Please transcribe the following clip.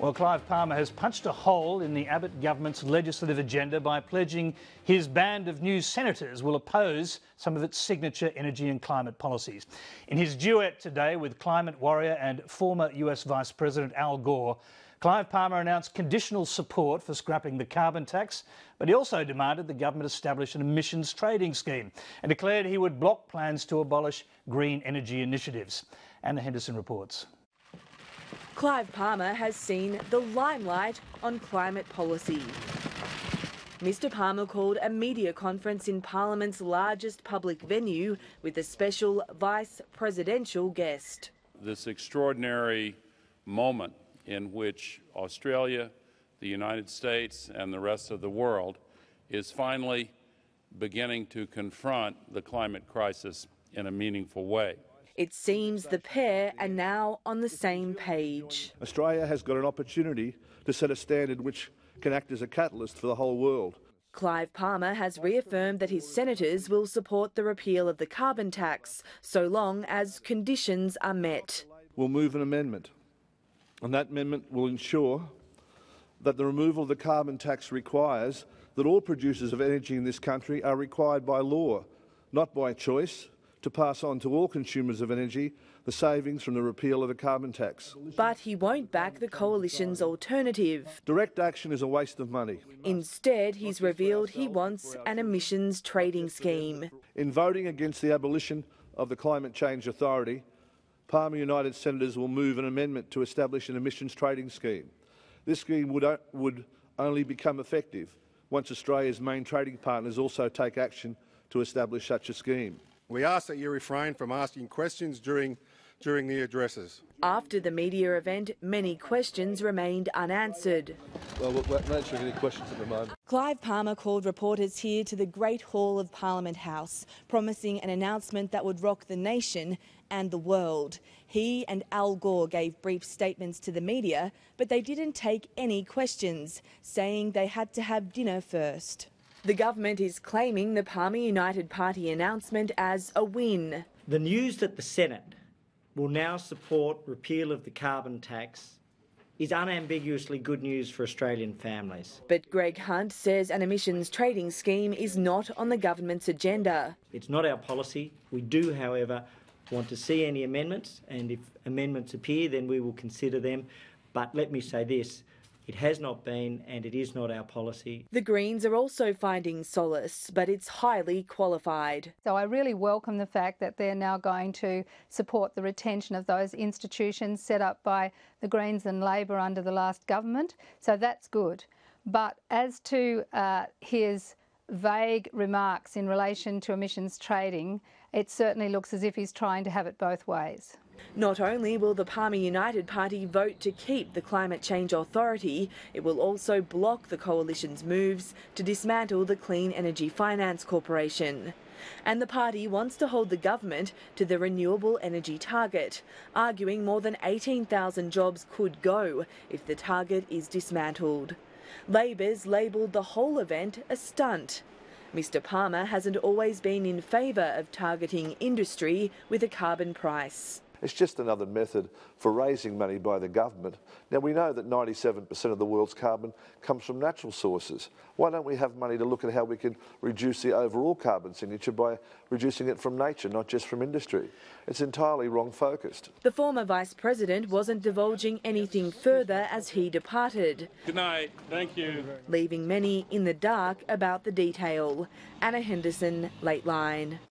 Well, Clive Palmer has punched a hole in the Abbott government's legislative agenda by pledging his band of new senators will oppose some of its signature energy and climate policies. In his duet today with climate warrior and former US Vice President Al Gore, Clive Palmer announced conditional support for scrapping the carbon tax, but he also demanded the government establish an emissions trading scheme and declared he would block plans to abolish green energy initiatives. Anna Henderson reports. Clive Palmer has seen the limelight on climate policy. Mr Palmer called a media conference in Parliament's largest public venue with a special vice presidential guest. This extraordinary moment in which Australia, the United States and the rest of the world is finally beginning to confront the climate crisis in a meaningful way. It seems the pair are now on the same page. Australia has got an opportunity to set a standard which can act as a catalyst for the whole world. Clive Palmer has reaffirmed that his senators will support the repeal of the carbon tax, so long as conditions are met. We'll move an amendment, and that amendment will ensure that the removal of the carbon tax requires that all producers of energy in this country are required by law, not by choice, to pass on to all consumers of energy the savings from the repeal of the carbon tax. But he won't back the coalition's alternative. Direct action is a waste of money. Instead, he's revealed he wants an emissions trading scheme. In voting against the abolition of the Climate Change Authority, Palmer United senators will move an amendment to establish an emissions trading scheme. This scheme would only become effective once Australia's main trading partners also take action to establish such a scheme. We ask that you refrain from asking questions during the addresses. After the media event, many questions remained unanswered. Well, we're not answering any questions at the moment. Clive Palmer called reporters here to the Great Hall of Parliament House, promising an announcement that would rock the nation and the world. He and Al Gore gave brief statements to the media, but they didn't take any questions, saying they had to have dinner first. The government is claiming the Palmer United Party announcement as a win. The news that the Senate will now support repeal of the carbon tax is unambiguously good news for Australian families. But Greg Hunt says an emissions trading scheme is not on the government's agenda. It's not our policy. We do, however, want to see any amendments, and if amendments appear, then we will consider them. But let me say this. It has not been, and it is not our policy. The Greens are also finding solace, but it's highly qualified. So I really welcome the fact that they're now going to support the retention of those institutions set up by the Greens and Labor under the last government. So that's good. But as to his vague remarks in relation to emissions trading, it certainly looks as if he's trying to have it both ways. Not only will the Palmer United Party vote to keep the Climate Change Authority, it will also block the coalition's moves to dismantle the Clean Energy Finance Corporation. And the party wants to hold the government to the renewable energy target, arguing more than 18,000 jobs could go if the target is dismantled. Labor's labelled the whole event a stunt. Mr Palmer hasn't always been in favour of targeting industry with a carbon price. It's just another method for raising money by the government. Now, we know that 97% of the world's carbon comes from natural sources. Why don't we have money to look at how we can reduce the overall carbon signature by reducing it from nature, not just from industry? It's entirely wrong-focused. The former Vice President wasn't divulging anything further as he departed. Good night. Thank you. Leaving many in the dark about the detail. Anna Henderson, Lateline.